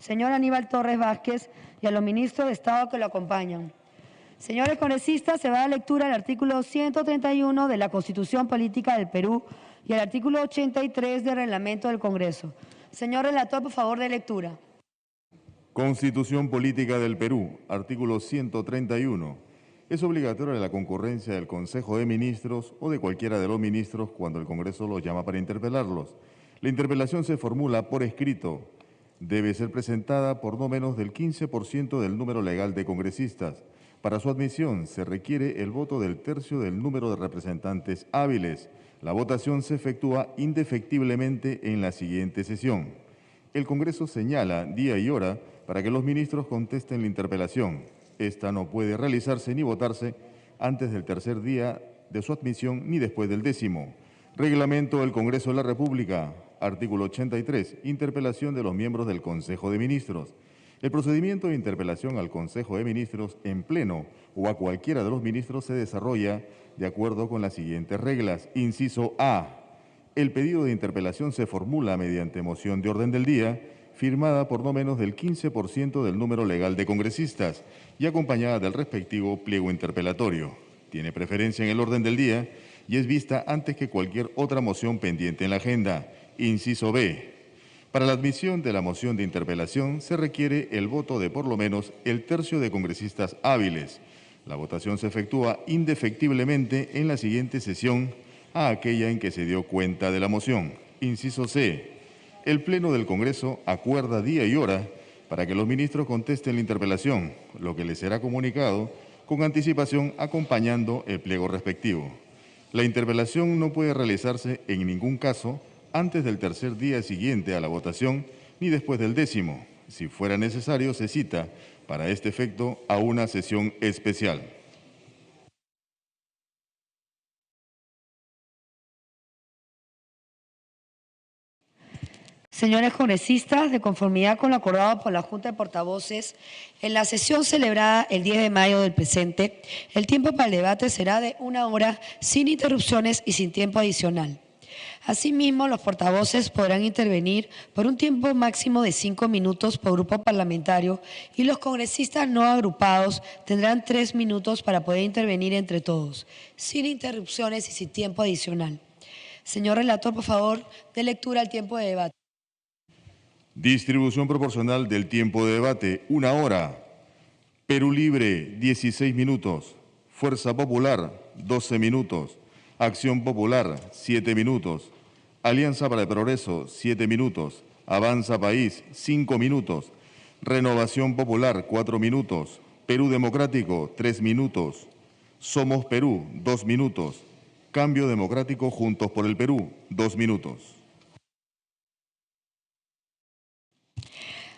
señor Aníbal Torres Vázquez, y a los ministros de Estado que lo acompañan. Señores congresistas, se va a dar lectura al artículo 131 de la Constitución Política del Perú y al artículo 83 del Reglamento del Congreso. Señor relator, por favor, de lectura. Constitución Política del Perú, artículo 131. Es obligatoria la concurrencia del Consejo de Ministros o de cualquiera de los ministros cuando el Congreso los llama para interpelarlos. La interpelación se formula por escrito. Debe ser presentada por no menos del 15% del número legal de congresistas. Para su admisión se requiere el voto del tercio del número de representantes hábiles. La votación se efectúa indefectiblemente en la siguiente sesión. El Congreso señala día y hora para que los ministros contesten la interpelación. Esta no puede realizarse ni votarse antes del tercer día de su admisión ni después del 10º. Reglamento del Congreso de la República, artículo 83, interpelación de los miembros del Consejo de Ministros. El procedimiento de interpelación al Consejo de Ministros en pleno o a cualquiera de los ministros se desarrolla de acuerdo con las siguientes reglas. Inciso A. El pedido de interpelación se formula mediante moción de orden del día, firmada por no menos del 15% del número legal de congresistas y acompañada del respectivo pliego interpelatorio. Tiene preferencia en el orden del día y es vista antes que cualquier otra moción pendiente en la agenda. Inciso B. Para la admisión de la moción de interpelación se requiere el voto de por lo menos el tercio de congresistas hábiles. La votación se efectúa indefectiblemente en la siguiente sesión a aquella en que se dio cuenta de la moción. Inciso C. El Pleno del Congreso acuerda día y hora para que los ministros contesten la interpelación, lo que les será comunicado con anticipación acompañando el pliego respectivo. La interpelación no puede realizarse en ningún caso antes del tercer día siguiente a la votación ni después del 10º. Si fuera necesario, se cita para este efecto a una sesión especial. Señores congresistas, de conformidad con lo acordado por la Junta de Portavoces, en la sesión celebrada el 10 de mayo del presente, el tiempo para el debate será de 1 hora sin interrupciones y sin tiempo adicional. Asimismo, los portavoces podrán intervenir por un tiempo máximo de 5 minutos por grupo parlamentario y los congresistas no agrupados tendrán 3 minutos para poder intervenir entre todos, sin interrupciones y sin tiempo adicional. Señor relator, por favor, dé lectura al tiempo de debate. Distribución proporcional del tiempo de debate, 1 hora. Perú Libre, 16 minutos. Fuerza Popular, 12 minutos. Acción Popular, 7 minutos. Alianza para el Progreso, 7 minutos. Avanza País, 5 minutos. Renovación Popular, 4 minutos. Perú Democrático, 3 minutos. Somos Perú, 2 minutos. Cambio Democrático Juntos por el Perú, 2 minutos.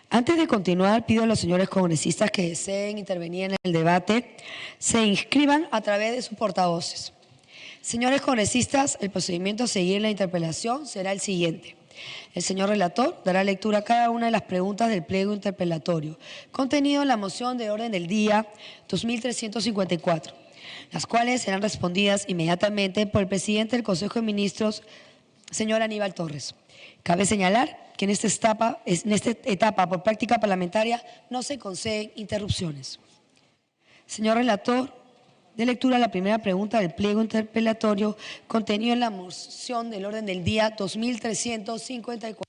Antes de continuar, pido a los señores congresistas que deseen intervenir en el debate, se inscriban a través de sus portavoces. Señores congresistas, el procedimiento a seguir en la interpelación será el siguiente. El señor relator dará lectura a cada una de las preguntas del pliego interpelatorio, contenido en la moción de orden del día 2354, las cuales serán respondidas inmediatamente por el presidente del Consejo de Ministros, señor Aníbal Torres. Cabe señalar que en esta etapa, por práctica parlamentaria, no se conceden interrupciones. Señor relator, de lectura a la primera pregunta del pliego interpelatorio contenido en la moción del orden del día 2354.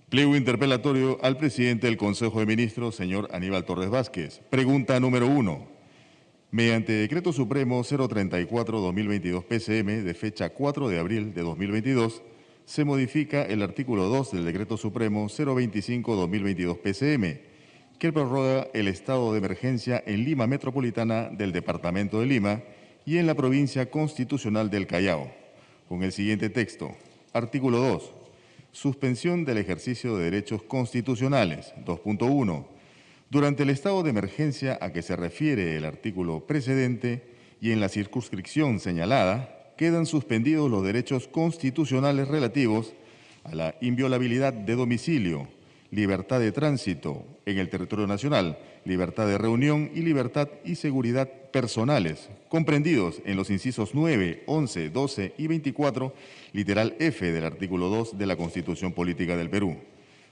Pliego interpelatorio al presidente del Consejo de Ministros, señor Aníbal Torres Vázquez. Pregunta número 1. Mediante Decreto Supremo 034-2022 PCM de fecha 4 de abril de 2022, se modifica el artículo 2 del Decreto Supremo 025-2022 PCM, que prorroga el estado de emergencia en Lima Metropolitana del Departamento de Lima y en la provincia constitucional del Callao. Con el siguiente texto. Artículo 2. Suspensión del ejercicio de derechos constitucionales. 2.1. Durante el estado de emergencia a que se refiere el artículo precedente y en la circunscripción señalada, quedan suspendidos los derechos constitucionales relativos a la inviolabilidad de domicilio, libertad de tránsito en el territorio nacional, libertad de reunión y libertad y seguridad personales, comprendidos en los incisos 9, 11, 12 y 24, literal F del artículo 2 de la Constitución Política del Perú.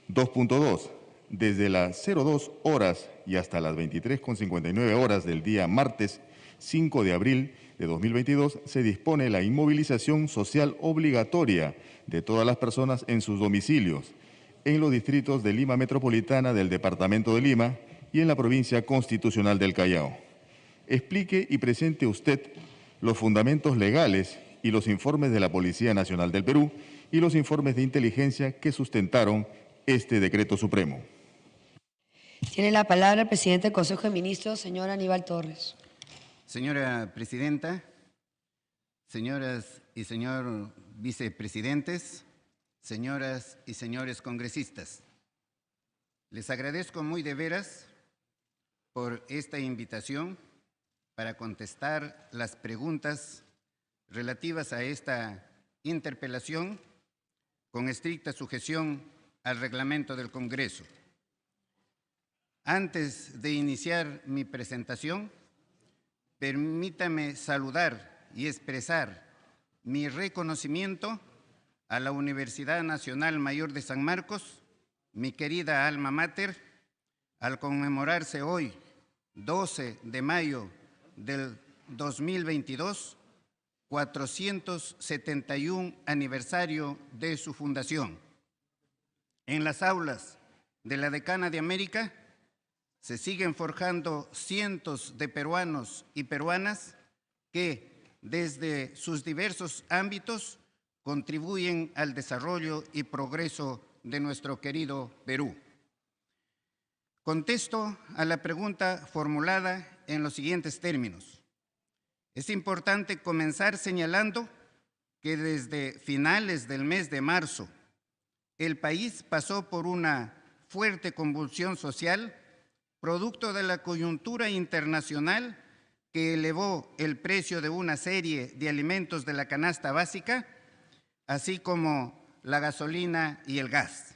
2.2. Desde las 02 horas y hasta las 23:59 horas del día martes 5 de abril de 2022 se dispone la inmovilización social obligatoria de todas las personas en sus domicilios, en los distritos de Lima Metropolitana del Departamento de Lima y en la provincia constitucional del Callao. Explique y presente usted los fundamentos legales y los informes de la Policía Nacional del Perú y los informes de inteligencia que sustentaron este decreto supremo. Tiene la palabra el presidente del Consejo de Ministros, señor Aníbal Torres. Señora Presidenta, señoras y señor vicepresidentes, señoras y señores congresistas, les agradezco muy de veras por esta invitación para contestar las preguntas relativas a esta interpelación con estricta sujeción al reglamento del Congreso. Antes de iniciar mi presentación, permítame saludar y expresar mi reconocimiento a la Universidad Nacional Mayor de San Marcos, mi querida alma mater, al conmemorarse hoy, 12 de mayo del 2022, 471 aniversario de su fundación. En las aulas de la Decana de América se siguen forjando cientos de peruanos y peruanas que, desde sus diversos ámbitos, contribuyen al desarrollo y progreso de nuestro querido Perú. Contesto a la pregunta formulada en los siguientes términos. Es importante comenzar señalando que desde finales del mes de marzo, el país pasó por una fuerte convulsión social producto de la coyuntura internacional que elevó el precio de una serie de alimentos de la canasta básica, así como la gasolina y el gas.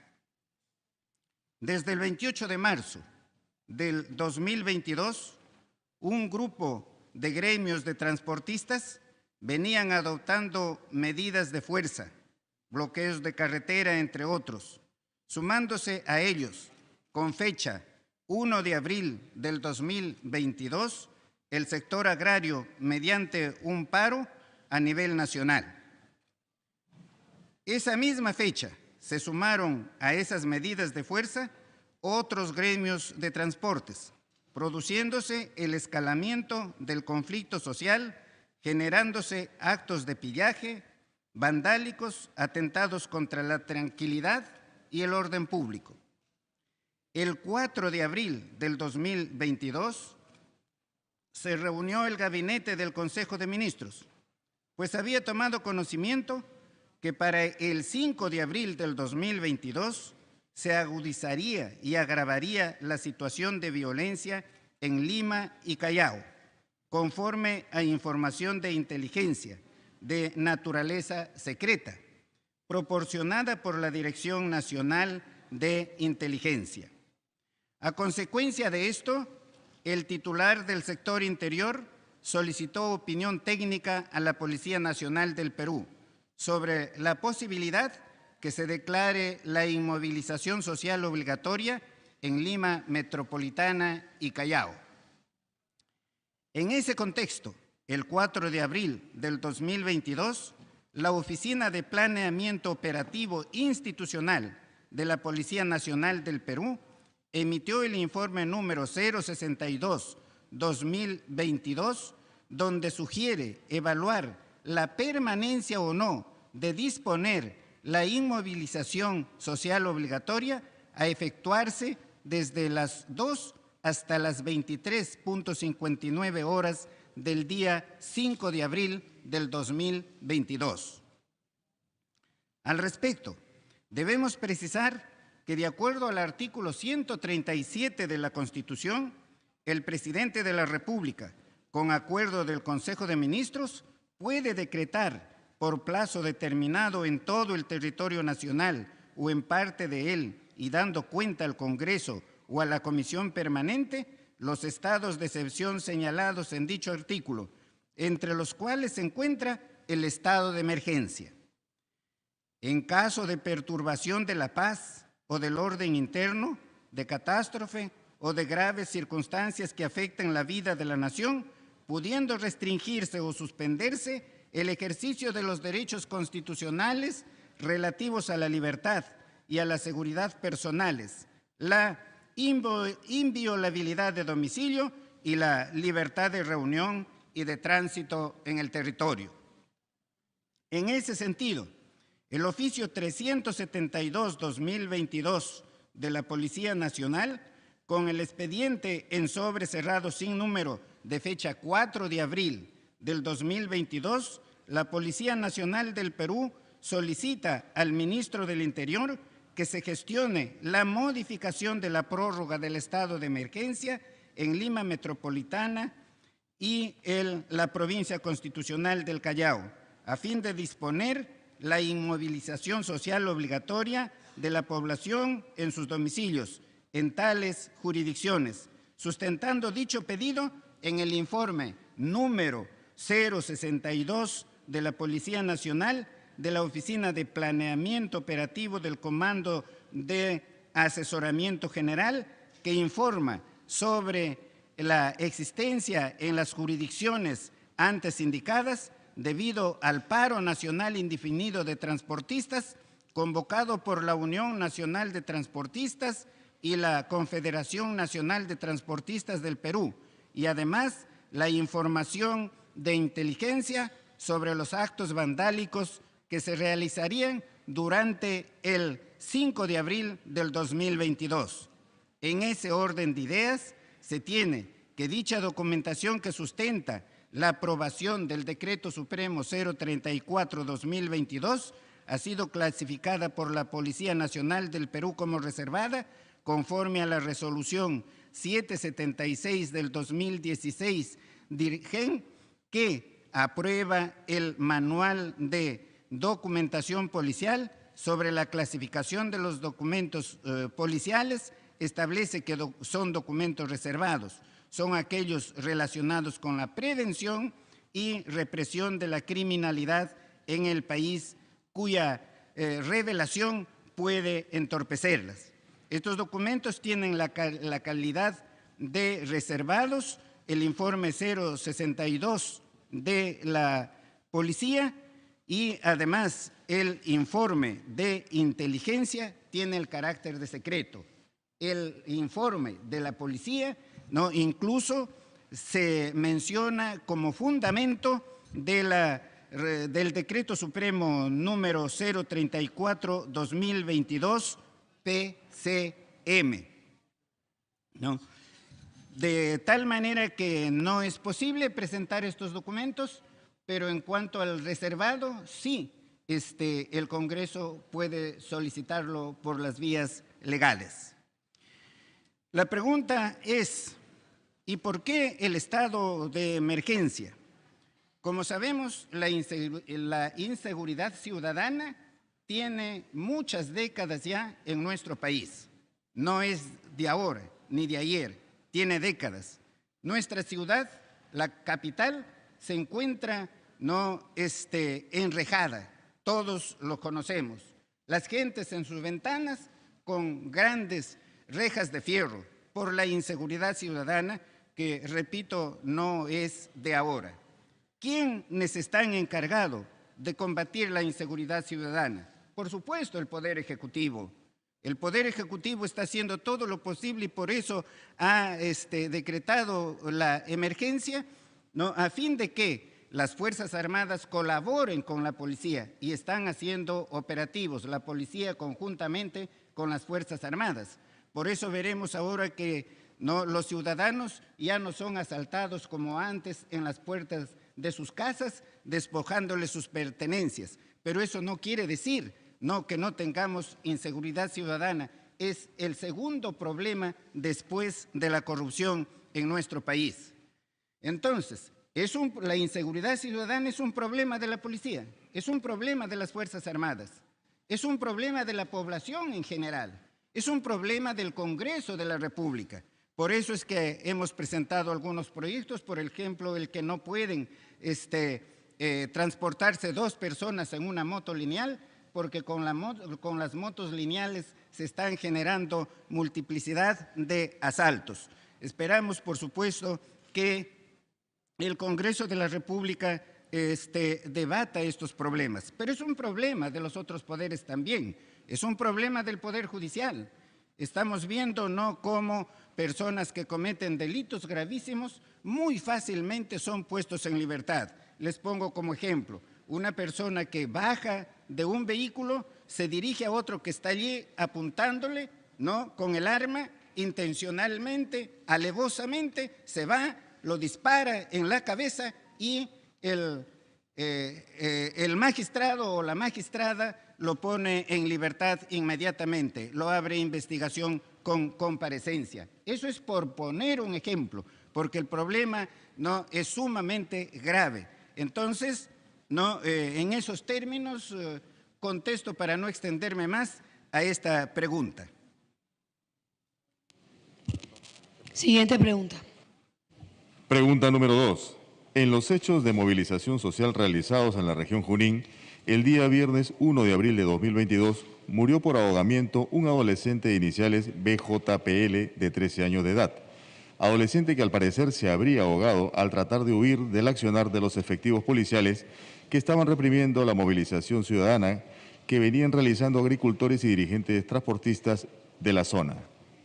Desde el 28 de marzo del 2022, un grupo de gremios de transportistas venían adoptando medidas de fuerza, bloqueos de carretera, entre otros, sumándose a ellos, con fecha 1 de abril del 2022, el sector agrario mediante un paro a nivel nacional. Esa misma fecha se sumaron a esas medidas de fuerza otros gremios de transportes, produciéndose el escalamiento del conflicto social, generándose actos de pillaje, vandálicos, atentados contra la tranquilidad y el orden público. El 4 de abril del 2022 se reunió el gabinete del Consejo de Ministros, pues había tomado conocimiento que para el 5 de abril del 2022 se agudizaría y agravaría la situación de violencia en Lima y Callao, conforme a información de inteligencia de naturaleza secreta, proporcionada por la Dirección Nacional de Inteligencia. A consecuencia de esto, el titular del sector interior solicitó opinión técnica a la Policía Nacional del Perú sobre la posibilidad que se declare la inmovilización social obligatoria en Lima Metropolitana y Callao. En ese contexto, el 4 de abril del 2022, la Oficina de Planeamiento Operativo Institucional de la Policía Nacional del Perú emitió el informe número 062-2022, donde sugiere evaluar la permanencia o no de disponer la inmovilización social obligatoria a efectuarse desde las 2 hasta las 23:59 horas del día 5 de abril del 2022. Al respecto, debemos precisar que de acuerdo al artículo 137 de la Constitución, el presidente de la República, con acuerdo del Consejo de Ministros, puede decretar por plazo determinado en todo el territorio nacional o en parte de él y dando cuenta al Congreso o a la Comisión Permanente los estados de excepción señalados en dicho artículo, entre los cuales se encuentra el estado de emergencia. En caso de perturbación de la paz o del orden interno, de catástrofe o de graves circunstancias que afecten la vida de la nación, pudiendo restringirse o suspenderse el ejercicio de los derechos constitucionales relativos a la libertad y a la seguridad personales, la inviolabilidad de domicilio y la libertad de reunión y de tránsito en el territorio. En ese sentido, el oficio 372-2022 de la Policía Nacional, con el expediente en sobre cerrado sin número de fecha 4 de abril del 2022, la Policía Nacional del Perú solicita al Ministro del Interior que se gestione la modificación de la prórroga del estado de emergencia en Lima Metropolitana y la provincia constitucional del Callao, a fin de disponer la inmovilización social obligatoria de la población en sus domicilios en tales jurisdicciones, sustentando dicho pedido en el informe número 062 de la Policía Nacional de la Oficina de Planeamiento Operativo del Comando de Asesoramiento General, que informa sobre la existencia en las jurisdicciones antes indicadas debido al paro nacional indefinido de transportistas convocado por la Unión Nacional de Transportistas y la Confederación Nacional de Transportistas del Perú, y además la información de inteligencia sobre los actos vandálicos que se realizarían durante el 5 de abril del 2022. En ese orden de ideas, se tiene que dicha documentación que sustenta la aprobación del Decreto Supremo 034-2022 ha sido clasificada por la Policía Nacional del Perú como reservada, conforme a la Resolución 776 del 2016, DIRGEN, que aprueba el Manual de Documentación Policial sobre la clasificación de los documentos policiales. Establece que son documentos reservados, son aquellos relacionados con la prevención y represión de la criminalidad en el país, cuya revelación puede entorpecerlas. Estos documentos tienen la calidad de reservados, el informe 062 de la policía, y además el informe de inteligencia tiene el carácter de secreto. El informe de la policía, ¿no?, incluso se menciona como fundamento del Decreto Supremo número 034-2022 PCM, ¿no? De tal manera que no es posible presentar estos documentos, pero en cuanto al reservado, sí, el Congreso puede solicitarlo por las vías legales. La pregunta es, ¿y por qué el estado de emergencia? Como sabemos, la inseguridad ciudadana tiene muchas décadas ya en nuestro país. No es de ahora ni de ayer, tiene décadas. Nuestra ciudad, la capital, se encuentra enrejada, todos lo conocemos. Las gentes en sus ventanas con grandes rejas de fierro por la inseguridad ciudadana que, repito, no es de ahora. ¿Quiénes están encargados de combatir la inseguridad ciudadana? Por supuesto, el Poder Ejecutivo. El Poder Ejecutivo está haciendo todo lo posible y por eso ha decretado la emergencia, ¿no?, a fin de que las Fuerzas Armadas colaboren con la policía y están haciendo operativos, la policía conjuntamente con las Fuerzas Armadas. Por eso veremos ahora que los ciudadanos ya no son asaltados como antes en las puertas de sus casas, despojándoles sus pertenencias. Pero eso no quiere decir que no tengamos inseguridad ciudadana. Es el segundo problema después de la corrupción en nuestro país. Entonces, la inseguridad ciudadana es un problema de la policía, es un problema de las Fuerzas Armadas, es un problema de la población en general, es un problema del Congreso de la República. Por eso es que hemos presentado algunos proyectos, por ejemplo, el que no pueden transportarse 2 personas en una moto lineal, porque con las motos lineales se están generando multiplicidad de asaltos. Esperamos, por supuesto, que el Congreso de la República debata estos problemas. Pero es un problema de los otros poderes también, es un problema del Poder Judicial. Estamos viendo, ¿no?, cómo personas que cometen delitos gravísimos muy fácilmente son puestos en libertad. Les pongo como ejemplo, una persona que baja de un vehículo, se dirige a otro que está allí apuntándole, ¿no?, con el arma, intencionalmente, alevosamente, se va, lo dispara en la cabeza y el magistrado o la magistrada lo pone en libertad inmediatamente, lo abre investigación con comparecencia. Eso es por poner un ejemplo, porque el problema, ¿no?, es sumamente grave. Entonces, ¿no?, en esos términos contesto para no extenderme más a esta pregunta. Siguiente pregunta. Pregunta número 2. En los hechos de movilización social realizados en la región Junín, el día viernes 1 de abril de 2022, murió por ahogamiento un adolescente de iniciales BJPL de 13 años de edad. Adolescente que al parecer se habría ahogado al tratar de huir del accionar de los efectivos policiales que estaban reprimiendo la movilización ciudadana que venían realizando agricultores y dirigentes transportistas de la zona.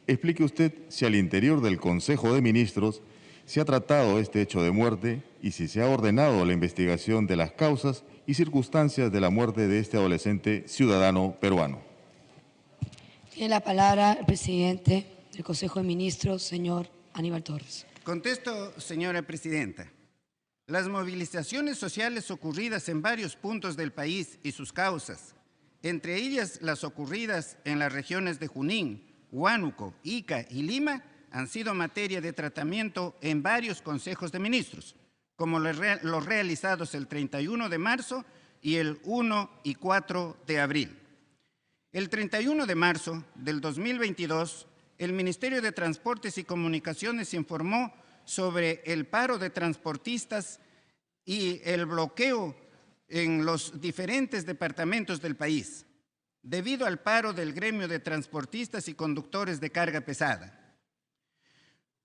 Explique usted si al interior del Consejo de Ministros se ha tratado este hecho de muerte y si se ha ordenado la investigación de las causas y circunstancias de la muerte de este adolescente ciudadano peruano. Tiene la palabra el presidente del Consejo de Ministros, señor Aníbal Torres. Contesto, señora presidenta. Las movilizaciones sociales ocurridas en varios puntos del país y sus causas, entre ellas las ocurridas en las regiones de Junín, Huánuco, Ica y Lima, han sido materia de tratamiento en varios consejos de ministros, como los realizados el 31 de marzo y el 1 y 4 de abril. El 31 de marzo del 2022, el Ministerio de Transportes y Comunicaciones informó sobre el paro de transportistas y el bloqueo en los diferentes departamentos del país, debido al paro del gremio de transportistas y conductores de carga pesada.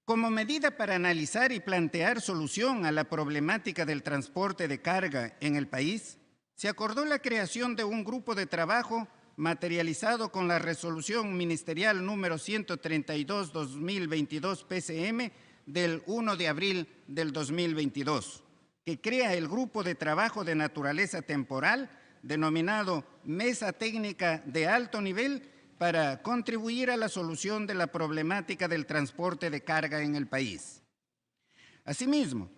Como medida para analizar y plantear solución a la problemática del transporte de carga en el país, se acordó la creación de un grupo de trabajo materializado con la resolución ministerial número 132/2022 PCM del 1 de abril del 2022, que crea el grupo de trabajo de naturaleza temporal denominado Mesa Técnica de Alto Nivel para contribuir a la solución de la problemática del transporte de carga en el país. Asimismo,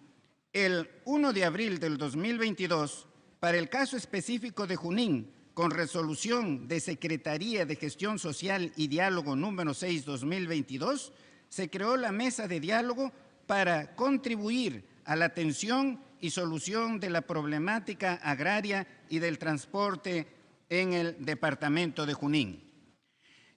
el 1 de abril del 2022, para el caso específico de Junín, con resolución de Secretaría de Gestión Social y Diálogo número 6/2022, se creó la mesa de diálogo para contribuir a la atención y solución de la problemática agraria y del transporte en el departamento de Junín.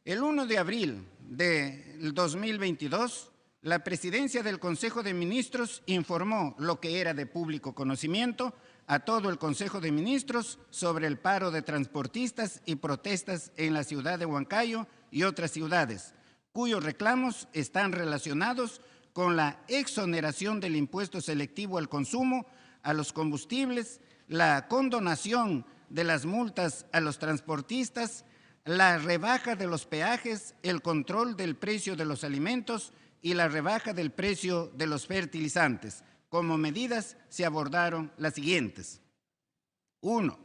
El 1 de abril del 2022, la Presidencia del Consejo de Ministros informó lo que era de público conocimiento a todo el Consejo de Ministros sobre el paro de transportistas y protestas en la ciudad de Huancayo y otras ciudades, cuyos reclamos están relacionados con la exoneración del impuesto selectivo al consumo, a los combustibles, la condonación de las multas a los transportistas, la rebaja de los peajes, el control del precio de los alimentos y la rebaja del precio de los fertilizantes. Como medidas se abordaron las siguientes. 1.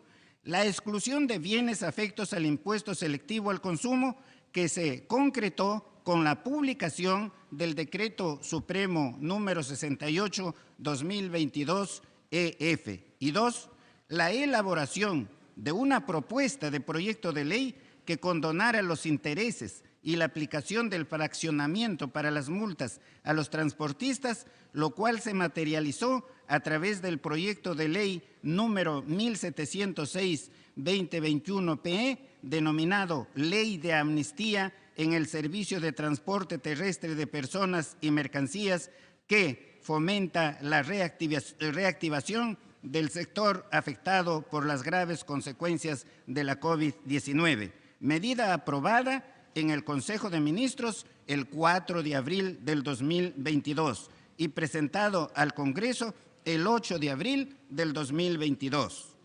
La exclusión de bienes afectos al impuesto selectivo al consumo que se concretó con la publicación del Decreto Supremo número 68/2022 EF. Y 2. La elaboración de una propuesta de proyecto de ley que condonara los intereses y la aplicación del fraccionamiento para las multas a los transportistas, lo cual se materializó a través del proyecto de ley número 1706/2021-PE, denominado Ley de Amnistía en el Servicio de Transporte Terrestre de Personas y Mercancías, que fomenta la reactivación del sector afectado por las graves consecuencias de la COVID-19, medida aprobada en el Consejo de Ministros el 4 de abril del 2022 y presentado al Congreso el 8 de abril del 2022.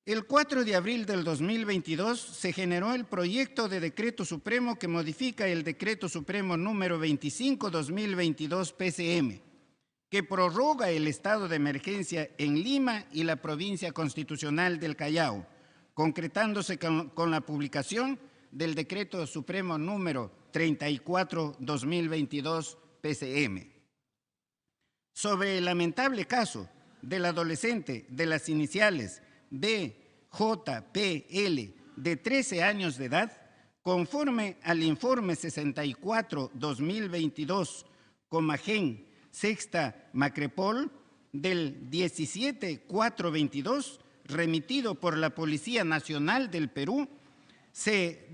El 4 de abril del 2022 se generó el proyecto de Decreto Supremo que modifica el Decreto Supremo número 25/2022 PCM, que prorroga el estado de emergencia en Lima y la provincia constitucional del Callao, concretándose con la publicación del Decreto Supremo número 34/2022 PCM. Sobre el lamentable caso del adolescente de las iniciales BJPL de 13 años de edad, conforme al informe 64/2022, Comagen, Sexta Macrepol, del 17/4/22, remitido por la Policía Nacional del Perú, se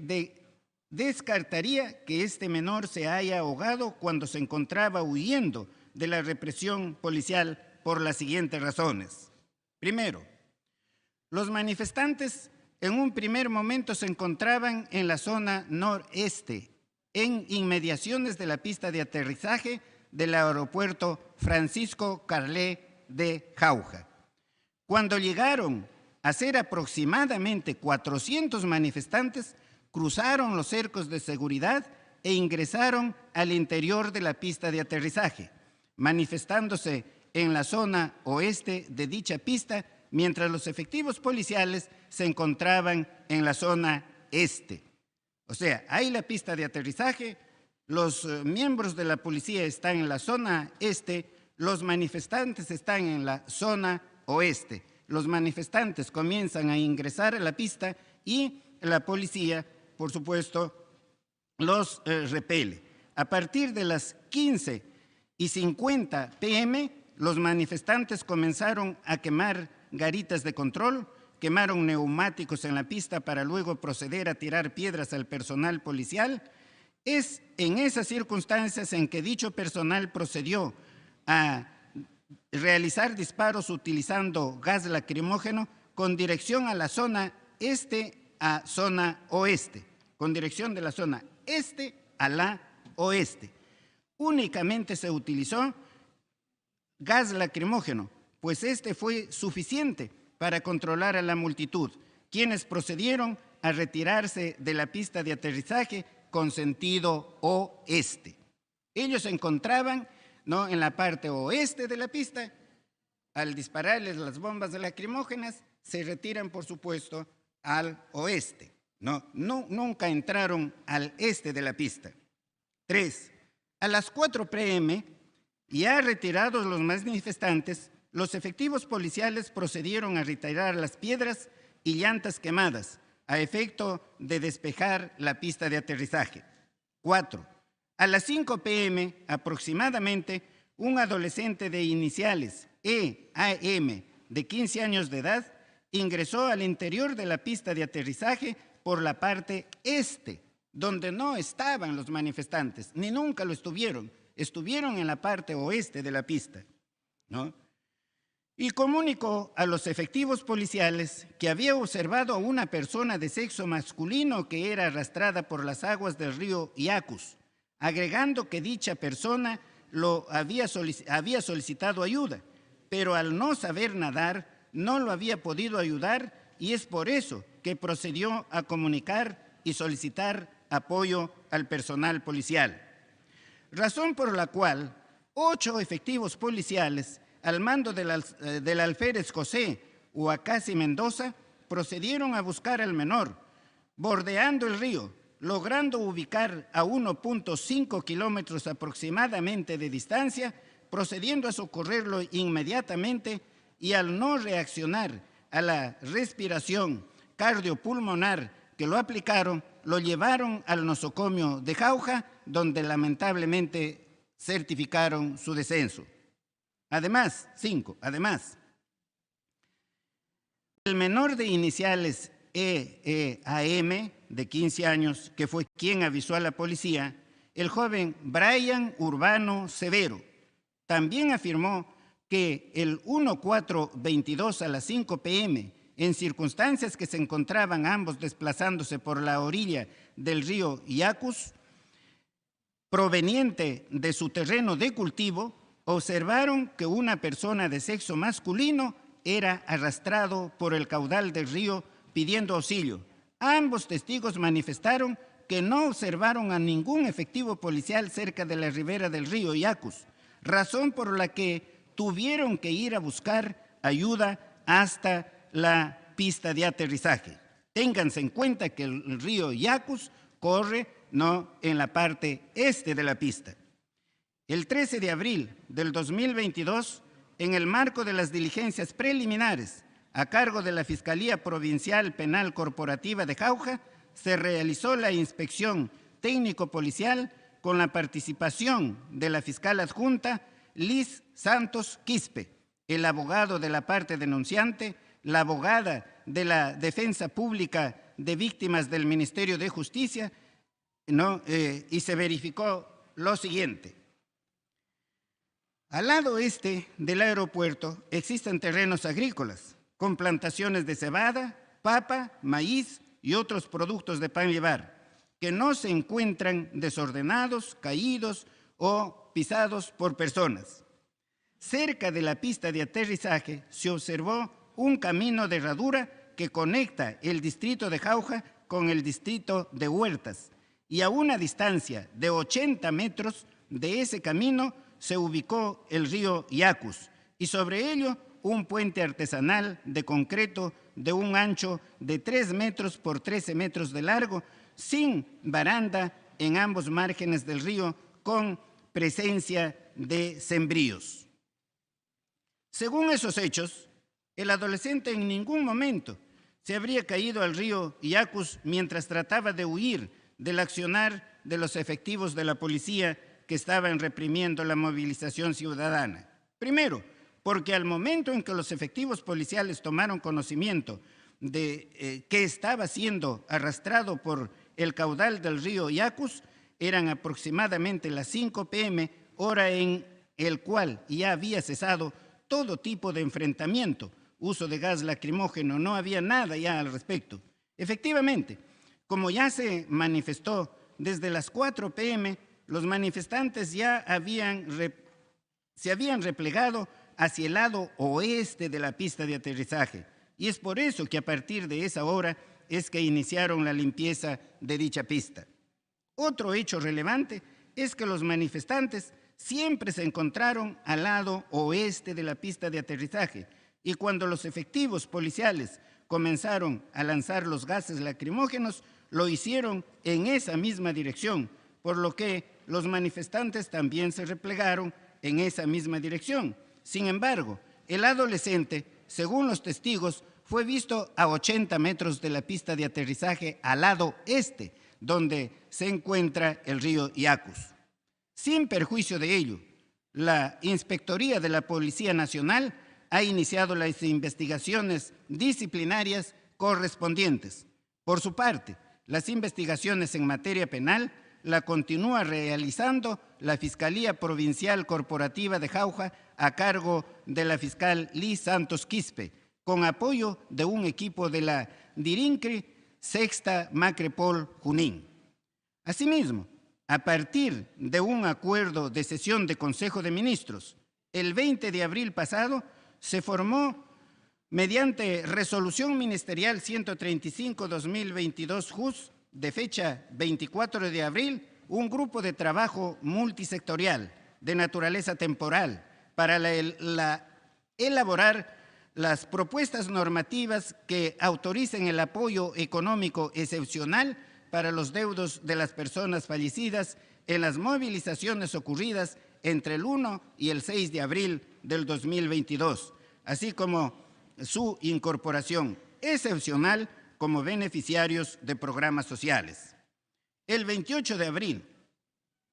descartaría que este menor se haya ahogado cuando se encontraba huyendo de la represión policial por las siguientes razones. Primero, los manifestantes en un primer momento se encontraban en la zona noreste, en inmediaciones de la pista de aterrizaje del aeropuerto Francisco Carlé de Jauja. Cuando llegaron a ser aproximadamente 400 manifestantes, cruzaron los cercos de seguridad e ingresaron al interior de la pista de aterrizaje, manifestándose en la zona oeste de dicha pista, mientras los efectivos policiales se encontraban en la zona este. O sea, hay la pista de aterrizaje, los miembros de la policía están en la zona este, los manifestantes están en la zona oeste. Los manifestantes comienzan a ingresar a la pista y la policía, por supuesto, los repele. A partir de las 15:50 p.m., los manifestantes comenzaron a quemar garitas de control, quemaron neumáticos en la pista para luego proceder a tirar piedras al personal policial. Es en esas circunstancias en que dicho personal procedió a realizar disparos utilizando gas lacrimógeno con dirección a la zona este a zona oeste, con dirección de la zona este a la oeste. Únicamente se utilizó gas lacrimógeno, pues este fue suficiente para controlar a la multitud, quienes procedieron a retirarse de la pista de aterrizaje con sentido oeste. Ellos se encontraban en la parte oeste de la pista. Al dispararles las bombas lacrimógenas, se retiran, por supuesto, al oeste. Nunca entraron al este de la pista. 3. A las 4 p.m., ya retirados los manifestantes, los efectivos policiales procedieron a retirar las piedras y llantas quemadas a efecto de despejar la pista de aterrizaje. 4. A las 5 p.m. aproximadamente, un adolescente de iniciales EAM de 15 años de edad ingresó al interior de la pista de aterrizaje por la parte este, donde no estaban los manifestantes, ni nunca lo estuvieron. Estuvieron en la parte oeste de la pista, Y comunicó a los efectivos policiales que había observado a una persona de sexo masculino que era arrastrada por las aguas del río Iacus, agregando que dicha persona había solicitado ayuda, pero al no saber nadar no lo había podido ayudar y es por eso que procedió a comunicar y solicitar apoyo al personal policial. Razón por la cual 8 efectivos policiales al mando del alférez José Huacasi Mendoza procedieron a buscar al menor, bordeando el río, logrando ubicar a 1.5 kilómetros aproximadamente de distancia, procediendo a socorrerlo inmediatamente y al no reaccionar a la respiración cardiopulmonar que lo aplicaron, lo llevaron al nosocomio de Jauja, donde lamentablemente certificaron su descenso. Además, 5. Además, el menor de iniciales EAM, de 15 años, que fue quien avisó a la policía, el joven Brian Urbano Severo, también afirmó que el 1422 a las 5 p.m., en circunstancias que se encontraban ambos desplazándose por la orilla del río Yacus, proveniente de su terreno de cultivo, observaron que una persona de sexo masculino era arrastrado por el caudal del río pidiendo auxilio. Ambos testigos manifestaron que no observaron a ningún efectivo policial cerca de la ribera del río Yacus, razón por la que tuvieron que ir a buscar ayuda hasta la pista de aterrizaje. Ténganse en cuenta que el río Yacus corre en la parte este de la pista. El 13 de abril del 2022, en el marco de las diligencias preliminares a cargo de la Fiscalía Provincial Penal Corporativa de Jauja, se realizó la inspección técnico-policial con la participación de la fiscal adjunta Liz Santos Quispe, el abogado de la parte denunciante, la abogada de la Defensa Pública de Víctimas del Ministerio de Justicia, y se verificó lo siguiente. Al lado este del aeropuerto existen terrenos agrícolas con plantaciones de cebada, papa, maíz y otros productos de pan llevar, que no se encuentran desordenados, caídos o pisados por personas. Cerca de la pista de aterrizaje se observó un camino de herradura que conecta el distrito de Jauja con el distrito de Huertas, y a una distancia de 80 metros de ese camino se ubicó el río Yacus, y sobre ello un puente artesanal de concreto de un ancho de 3 metros por 13 metros de largo, sin baranda en ambos márgenes del río, con presencia de sembríos. Según esos hechos, el adolescente en ningún momento se habría caído al río Yacus mientras trataba de huir del accionar de los efectivos de la policía que estaban reprimiendo la movilización ciudadana. Primero, porque al momento en que los efectivos policiales tomaron conocimiento de que estaba siendo arrastrado por el caudal del río Yacus, eran aproximadamente las 5 p.m., hora en el cual ya había cesado todo tipo de enfrentamiento, uso de gas lacrimógeno, no había nada ya al respecto. Efectivamente, como ya se manifestó, desde las 4 p.m., los manifestantes ya se habían replegado hacia el lado oeste de la pista de aterrizaje, y es por eso que a partir de esa hora es que iniciaron la limpieza de dicha pista. Otro hecho relevante es que los manifestantes siempre se encontraron al lado oeste de la pista de aterrizaje, y cuando los efectivos policiales comenzaron a lanzar los gases lacrimógenos, lo hicieron en esa misma dirección, por lo que los manifestantes también se replegaron en esa misma dirección. Sin embargo, el adolescente, según los testigos, fue visto a 80 metros de la pista de aterrizaje al lado este, donde se encuentra el río Yacus. Sin perjuicio de ello, la Inspectoría de la Policía Nacional ha iniciado las investigaciones disciplinarias correspondientes. Por su parte, las investigaciones en materia penal la continúa realizando la Fiscalía Provincial Corporativa de Jauja a cargo de la fiscal Liz Santos Quispe, con apoyo de un equipo de la DIRINCRI Sexta Macrepol Junín. Asimismo, a partir de un acuerdo de sesión de Consejo de Ministros, el 20 de abril pasado se formó, mediante Resolución Ministerial 135-2022 JUS, de fecha 24 de abril, un grupo de trabajo multisectorial de naturaleza temporal para elaborar las propuestas normativas que autoricen el apoyo económico excepcional para los deudos de las personas fallecidas en las movilizaciones ocurridas entre el 1 y el 6 de abril del 2022, así como su incorporación excepcional como beneficiarios de programas sociales. El 28 de abril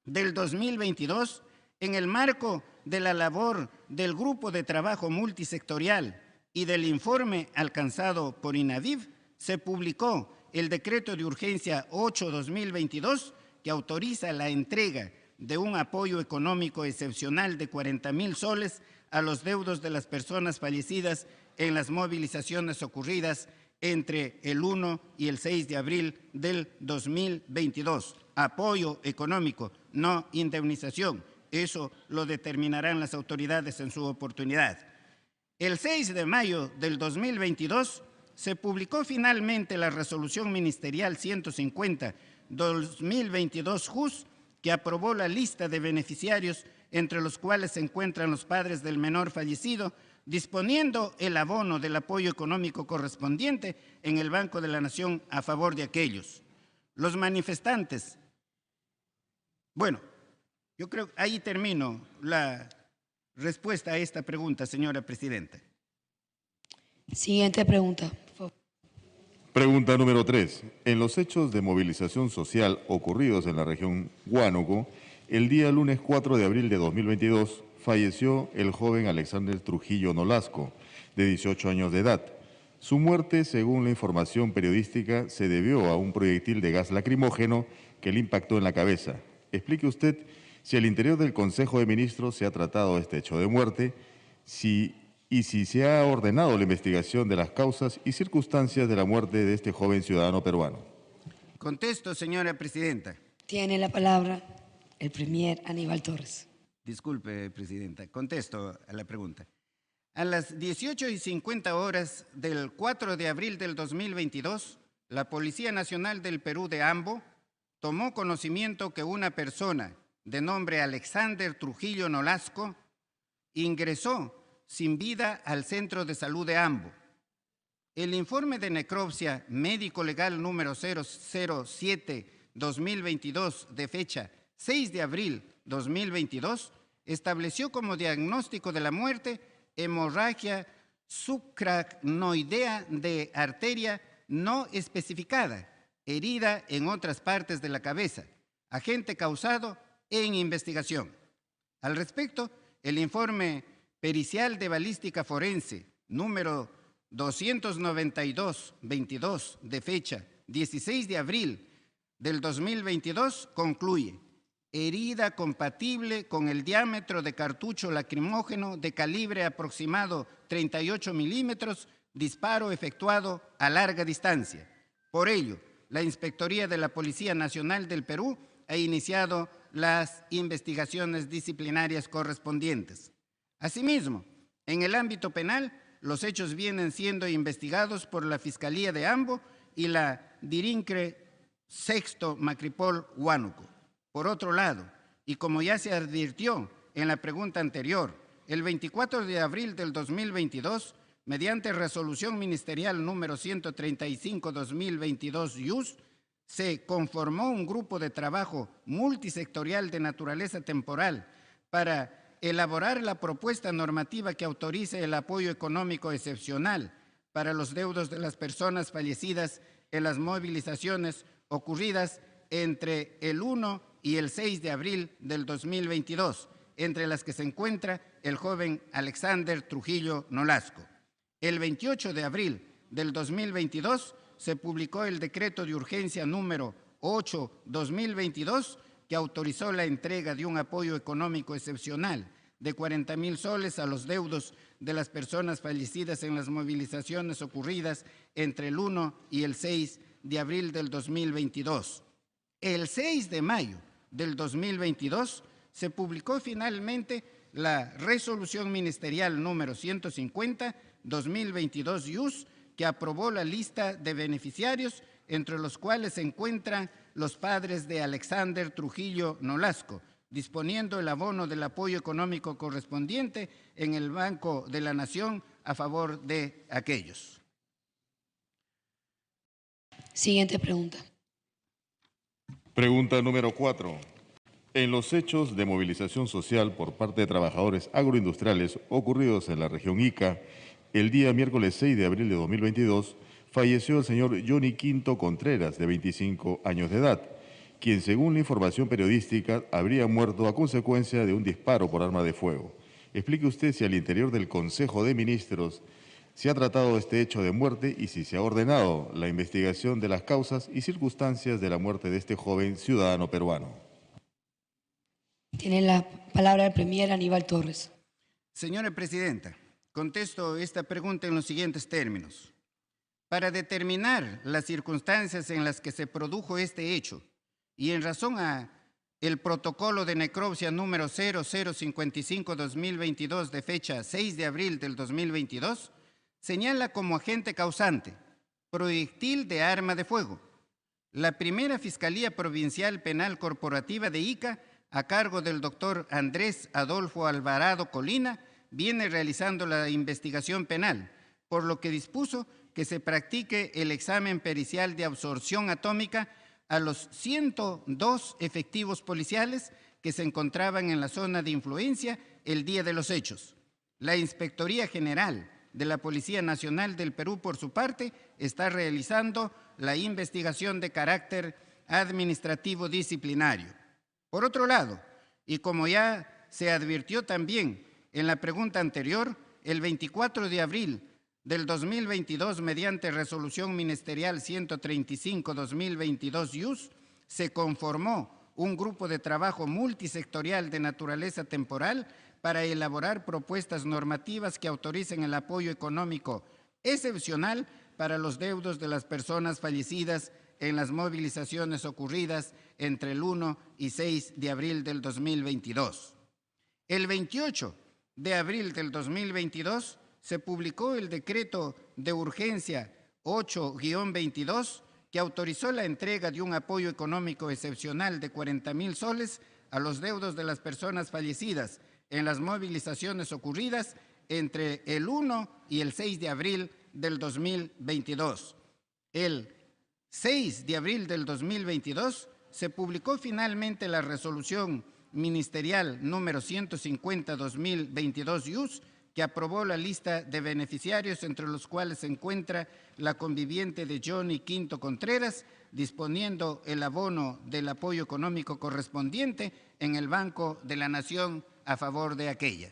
del 2022, en el marco de la labor del Grupo de Trabajo Multisectorial y del informe alcanzado por INAVIF, se publicó el Decreto de Urgencia 8-2022 que autoriza la entrega de un apoyo económico excepcional de 40.000 soles a los deudos de las personas fallecidas en las movilizaciones ocurridas entre el 1 y el 6 de abril del 2022. Apoyo económico, no indemnización. Eso lo determinarán las autoridades en su oportunidad. El 6 de mayo del 2022 se publicó finalmente la resolución ministerial 150/2022 JUS, que aprobó la lista de beneficiarios, entre los cuales se encuentran los padres del menor fallecido, disponiendo el abono del apoyo económico correspondiente en el Banco de la Nación a favor de aquellos. Los manifestantes. Bueno, yo creo que ahí termino la respuesta a esta pregunta, señora presidenta. Siguiente pregunta. Pregunta número 3. En los hechos de movilización social ocurridos en la región Huánuco, el día lunes 4 de abril de 2022, falleció el joven Alexander Trujillo Nolasco, de 18 años de edad. Su muerte, según la información periodística, se debió a un proyectil de gas lacrimógeno que le impactó en la cabeza. Explique usted si al interior del Consejo de Ministros se ha tratado este hecho de muerte, si se ha ordenado la investigación de las causas y circunstancias de la muerte de este joven ciudadano peruano. Contesto, señora presidenta. Tiene la palabra el premier Aníbal Torres. Disculpe, presidenta. Contesto a la pregunta. A las 18:50 del 4 de abril del 2022, la Policía Nacional del Perú de Ambo tomó conocimiento que una persona de nombre Alexander Trujillo Nolasco ingresó sin vida al Centro de Salud de Ambo. El informe de necropsia médico-legal número 007/2022 de fecha 6 de abril 2022 estableció como diagnóstico de la muerte hemorragia supracnoidea de arteria no especificada, herida en otras partes de la cabeza, agente causado en investigación. Al respecto, el informe pericial de balística forense número 292/22 de fecha 16 de abril del 2022 concluye: herida compatible con el diámetro de cartucho lacrimógeno de calibre aproximado 38 milímetros, disparo efectuado a larga distancia. Por ello, la Inspectoría de la Policía Nacional del Perú ha iniciado las investigaciones disciplinarias correspondientes. Asimismo, en el ámbito penal, los hechos vienen siendo investigados por la Fiscalía de Ambo y la DIRINCRE Sexto Macripol Huánuco. Por otro lado, y como ya se advirtió en la pregunta anterior, el 24 de abril del 2022, mediante resolución ministerial número 135/2022 IUS, se conformó un grupo de trabajo multisectorial de naturaleza temporal para elaborar la propuesta normativa que autorice el apoyo económico excepcional para los deudos de las personas fallecidas en las movilizaciones ocurridas entre el 1 y el 6 de abril del 2022, entre las que se encuentra el joven Alexander Trujillo Nolasco. El 28 de abril del 2022 se publicó el decreto de urgencia número 8/2022 que autorizó la entrega de un apoyo económico excepcional de 40.000 soles a los deudos de las personas fallecidas en las movilizaciones ocurridas entre el 1 y el 6 de abril del 2022. El 6 de mayo del 2022 se publicó finalmente la resolución ministerial número 150/2022 IUS, que aprobó la lista de beneficiarios, entre los cuales se encuentran los padres de Alexander Trujillo Nolasco, disponiendo el abono del apoyo económico correspondiente en el Banco de la Nación a favor de aquellos. Siguiente pregunta. Pregunta número 4. En los hechos de movilización social por parte de trabajadores agroindustriales ocurridos en la región Ica, el día miércoles 6 de abril de 2022, falleció el señor Johnny Quinto Contreras, de 25 años de edad, quien, según la información periodística, habría muerto a consecuencia de un disparo por arma de fuego. Explique usted si al interior del Consejo de Ministros se ha tratado este hecho de muerte y si se ha ordenado la investigación de las causas y circunstancias de la muerte de este joven ciudadano peruano. Tiene la palabra el Premier Aníbal Torres. Señora Presidenta, contesto esta pregunta en los siguientes términos. Para determinar las circunstancias en las que se produjo este hecho y en razón a el protocolo de necropsia número 0055-2022 de fecha 6 de abril del 2022, señala como agente causante proyectil de arma de fuego. La primera Fiscalía Provincial Penal Corporativa de Ica, a cargo del doctor Andrés Adolfo Alvarado Colina, viene realizando la investigación penal, por lo que dispuso que se practique el examen pericial de absorción atómica a los 102 efectivos policiales que se encontraban en la zona de influencia el día de los hechos. La Inspectoría General de la Policía Nacional del Perú, por su parte, está realizando la investigación de carácter administrativo disciplinario. Por otro lado, y como ya se advirtió también en la pregunta anterior, el 24 de abril del 2022, mediante resolución ministerial 135-2022-IUS, se conformó un grupo de trabajo multisectorial de naturaleza temporal para elaborar propuestas normativas que autoricen el apoyo económico excepcional para los deudos de las personas fallecidas en las movilizaciones ocurridas entre el 1 y 6 de abril del 2022. El 28 de abril del 2022 se publicó el decreto de urgencia 8-22 que autorizó la entrega de un apoyo económico excepcional de 40,000 soles a los deudos de las personas fallecidas en las movilizaciones ocurridas entre el 1 y el 6 de abril del 2022. El 6 de abril del 2022 se publicó finalmente la resolución ministerial número 150-2022-IUS que aprobó la lista de beneficiarios, entre los cuales se encuentra la conviviente de Johnny Quinto Contreras, disponiendo el abono del apoyo económico correspondiente en el Banco de la Nación a favor de aquella.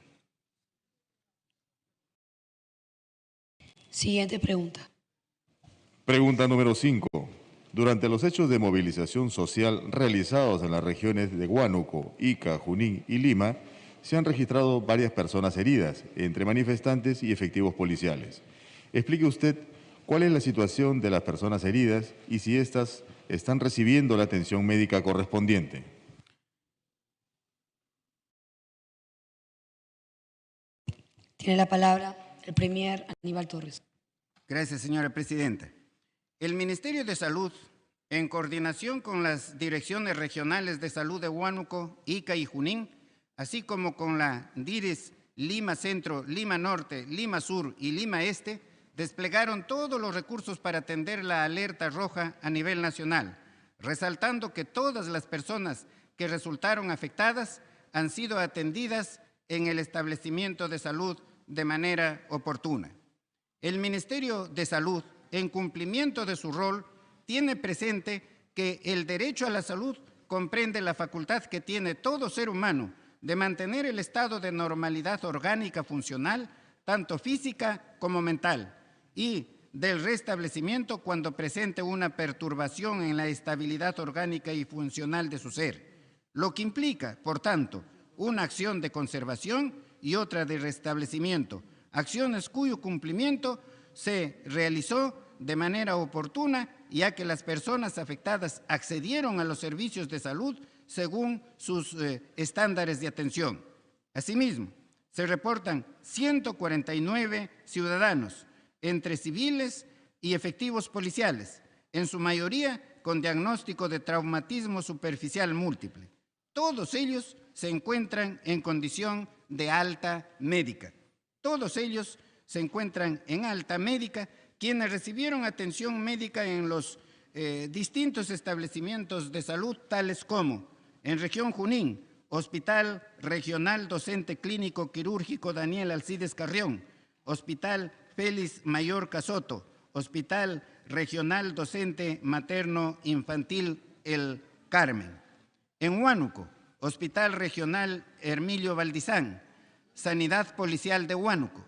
Siguiente pregunta. Pregunta número 5. Durante los hechos de movilización social realizados en las regiones de Huánuco, Ica, Junín y Lima, se han registrado varias personas heridas, entre manifestantes y efectivos policiales. Explique usted cuál es la situación de las personas heridas y si éstas están recibiendo la atención médica correspondiente. Tiene la palabra el Premier Aníbal Torres. Gracias, señora Presidenta. El Ministerio de Salud, en coordinación con las direcciones regionales de salud de Huánuco, Ica y Junín, así como con la DIRES Lima Centro, Lima Norte, Lima Sur y Lima Este, desplegaron todos los recursos para atender la alerta roja a nivel nacional, resaltando que todas las personas que resultaron afectadas han sido atendidas en el establecimiento de salud de manera oportuna. El Ministerio de Salud, en cumplimiento de su rol, tiene presente que el derecho a la salud comprende la facultad que tiene todo ser humano de mantener el estado de normalidad orgánica funcional, tanto física como mental, y del restablecimiento cuando presente una perturbación en la estabilidad orgánica y funcional de su ser, lo que implica, por tanto, una acción de conservación y otra de restablecimiento, acciones cuyo cumplimiento se realizó de manera oportuna, ya que las personas afectadas accedieron a los servicios de salud según sus estándares de atención. Asimismo, se reportan 149 ciudadanos, entre civiles y efectivos policiales, en su mayoría con diagnóstico de traumatismo superficial múltiple. Todos ellos se encuentran en condición de alta médica. Todos ellos se encuentran en alta médica, quienes recibieron atención médica en los distintos establecimientos de salud, tales como en región Junín, Hospital Regional Docente Clínico Quirúrgico Daniel Alcides Carrión, Hospital Félix Mayor Casoto, Hospital Regional Docente Materno Infantil El Carmen. En Huánuco, Hospital Regional Hermilio Valdizán, Sanidad Policial de Huánuco.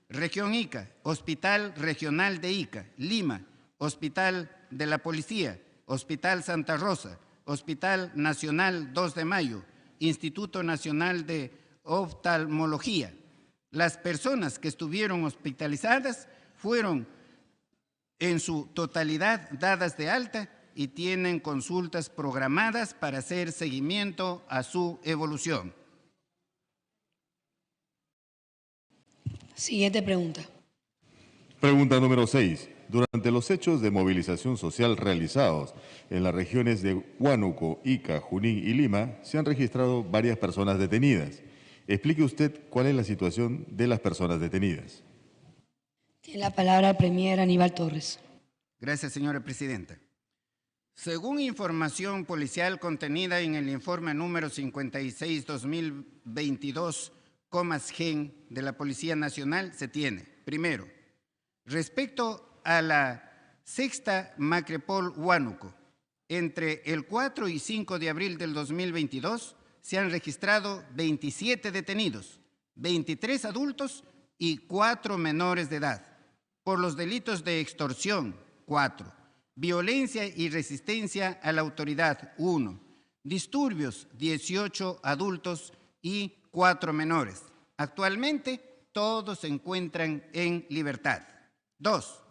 Región Ica, Hospital Regional de Ica. Lima, Hospital de la Policía, Hospital Santa Rosa, Hospital Nacional 2 de Mayo Instituto Nacional de Oftalmología. Las personas que estuvieron hospitalizadas fueron en su totalidad dadas de alta y tienen consultas programadas para hacer seguimiento a su evolución. Siguiente pregunta. Pregunta número 6. Durante los hechos de movilización social realizados en las regiones de Huánuco, Ica, Junín y Lima, se han registrado varias personas detenidas. Explique usted cuál es la situación de las personas detenidas. Tiene la palabra el Premier Aníbal Torres. Gracias, señora presidenta. Según información policial contenida en el informe número 56-2022, GEN de la Policía Nacional, se tiene, primero, respecto a la sexta Macrepol Huánuco, entre el 4 y 5 de abril del 2022 se han registrado 27 detenidos, 23 adultos y 4 menores de edad, por los delitos de extorsión, 4, violencia y resistencia a la autoridad, 1, disturbios, 18 adultos y 4 menores. Actualmente, todos se encuentran en libertad. 2.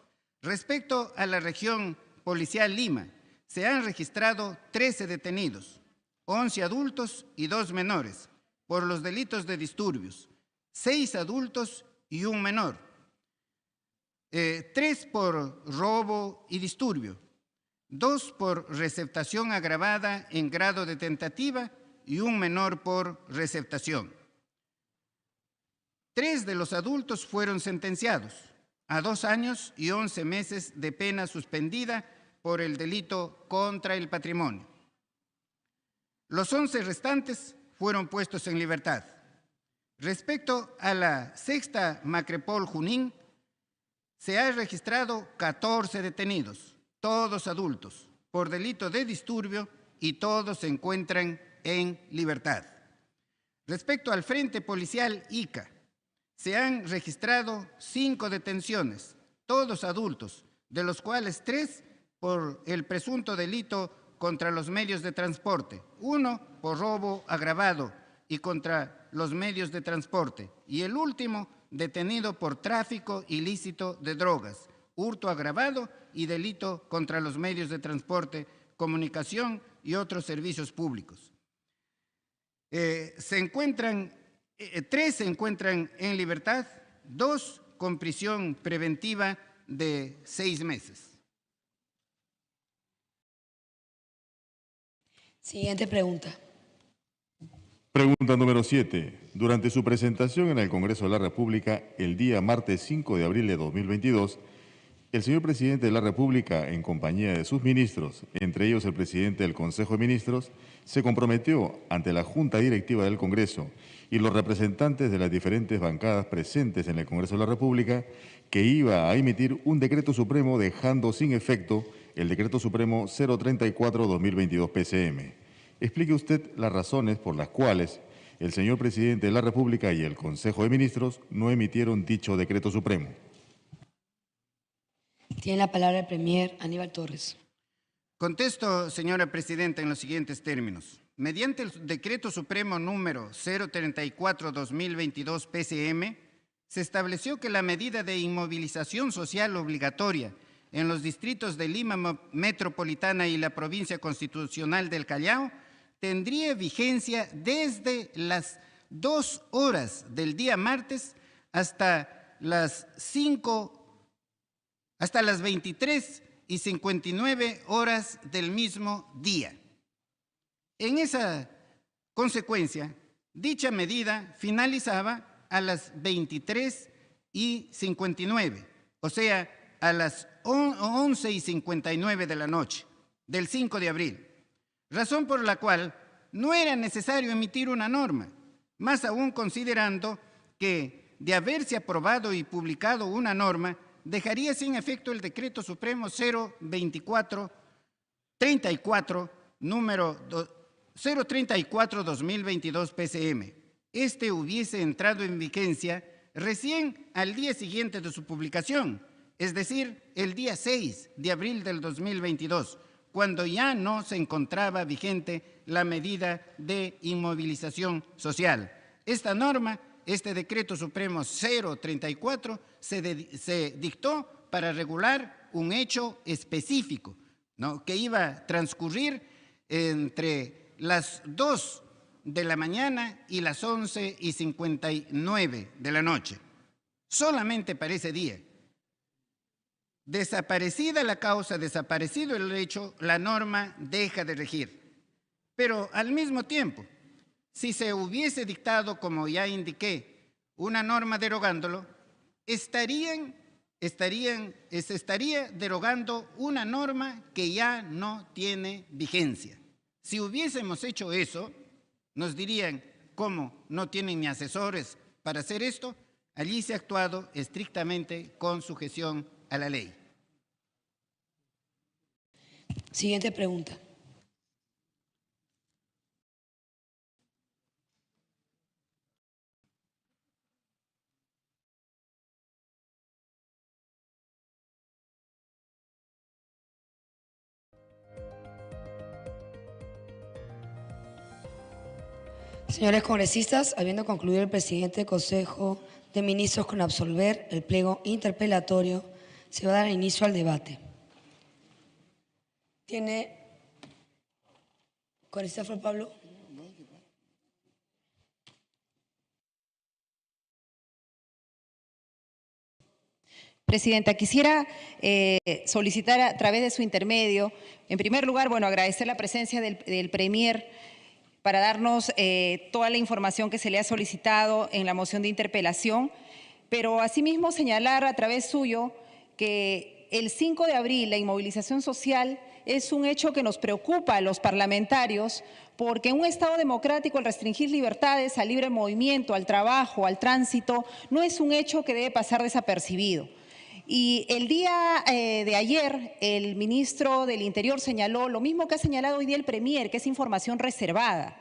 Respecto a la región policial Lima, se han registrado 13 detenidos, 11 adultos y 2 menores, por los delitos de disturbios, 6 adultos y 1 menor, 3 por robo y disturbio, 2 por receptación agravada en grado de tentativa y 1 menor por receptación. 3 de los adultos fueron sentenciados a 2 años y 11 meses de pena suspendida por el delito contra el patrimonio. Los 11 restantes fueron puestos en libertad. Respecto a la sexta Macrepol Junín, se ha registrado 14 detenidos, todos adultos, por delito de disturbio y todos se encuentran en libertad. Respecto al Frente Policial Ica, se han registrado 5 detenciones, todos adultos, de los cuales 3 por el presunto delito contra los medios de transporte, 1 por robo agravado y contra los medios de transporte, y el último detenido por tráfico ilícito de drogas, hurto agravado y delito contra los medios de transporte, comunicación y otros servicios públicos. 3 se encuentran en libertad, 2 con prisión preventiva de 6 meses. Siguiente pregunta. Pregunta número 7. Durante su presentación en el Congreso de la República el día martes 5 de abril de 2022, el señor presidente de la República, en compañía de sus ministros, entre ellos el presidente del Consejo de Ministros, se comprometió ante la Junta Directiva del Congreso y los representantes de las diferentes bancadas presentes en el Congreso de la República que iba a emitir un decreto supremo dejando sin efecto el Decreto Supremo 034-2022 PCM. Explique usted las razones por las cuales el señor presidente de la República y el Consejo de Ministros no emitieron dicho decreto supremo. Tiene la palabra el Premier Aníbal Torres. Contesto, señora presidenta, en los siguientes términos. Mediante el Decreto Supremo número 034-2022 PCM, se estableció que la medida de inmovilización social obligatoria en los distritos de Lima Metropolitana y la Provincia Constitucional del Callao tendría vigencia desde las 2 horas del día martes hasta las 23:59 horas del mismo día. En esa consecuencia, dicha medida finalizaba a las 23:59, o sea, a las 11:59 de la noche del 5 de abril, razón por la cual no era necesario emitir una norma, más aún considerando que de haberse aprobado y publicado una norma, dejaría sin efecto el Decreto Supremo 034, número 034-2022 PCM. Este hubiese entrado en vigencia recién al día siguiente de su publicación, es decir, el día 6 de abril del 2022, cuando ya no se encontraba vigente la medida de inmovilización social. Esta norma, este Decreto Supremo 034, se dictó para regular un hecho específico, ¿no?, que iba a transcurrir entre las 2 de la mañana y las 11:59 de la noche. Solamente para ese día. Desaparecida la causa, desaparecido el hecho, la norma deja de regir. Pero al mismo tiempo, si se hubiese dictado, como ya indiqué, una norma derogándolo, se estaría derogando una norma que ya no tiene vigencia. Si hubiésemos hecho eso, nos dirían, ¿cómo no tienen ni asesores para hacer esto? Allí se ha actuado estrictamente con sujeción a la ley. Siguiente pregunta. Señores congresistas, habiendo concluido el presidente del Consejo de Ministros con absolver el pliego interpelatorio, se va a dar inicio al debate. ¿Tiene congresista Flor Pablo? Presidenta, quisiera solicitar a través de su intermedio, en primer lugar, agradecer la presencia del Premier para darnos toda la información que se le ha solicitado en la moción de interpelación, pero asimismo señalar a través suyo que el 5 de abril la inmovilización social es un hecho que nos preocupa a los parlamentarios, porque en un Estado democrático el restringir libertades al libre movimiento, al trabajo, al tránsito, no es un hecho que debe pasar desapercibido. Y el día de ayer, el ministro del Interior señaló lo mismo que ha señalado hoy día el Premier, que es información reservada.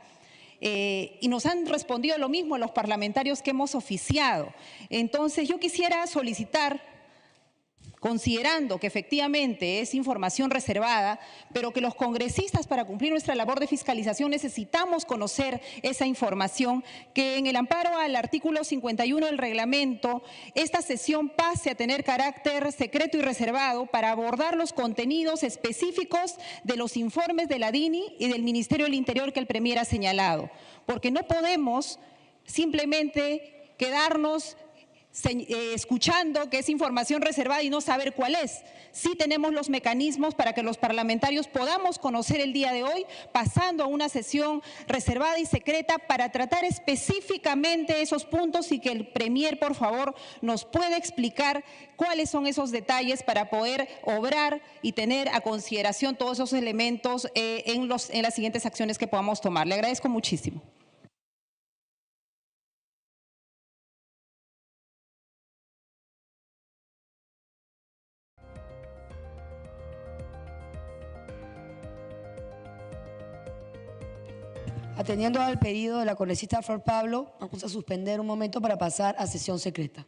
Y nos han respondido lo mismo los parlamentarios que hemos oficiado. Entonces, yo quisiera solicitar, considerando que efectivamente es información reservada, pero que los congresistas, para cumplir nuestra labor de fiscalización, necesitamos conocer esa información, que en el amparo al artículo 51 del reglamento, esta sesión pase a tener carácter secreto y reservado para abordar los contenidos específicos de los informes de la DINI y del Ministerio del Interior que el Premier ha señalado, porque no podemos simplemente quedarnos escuchando que es información reservada y no saber cuál es. Sí tenemos los mecanismos para que los parlamentarios podamos conocer el día de hoy, pasando a una sesión reservada y secreta para tratar específicamente esos puntos y que el Premier, por favor, nos pueda explicar cuáles son esos detalles para poder obrar y tener a consideración todos esos elementos en las siguientes acciones que podamos tomar. Le agradezco muchísimo. Atendiendo al pedido de la congresista Flor Pablo, vamos a suspender un momento para pasar a sesión secreta.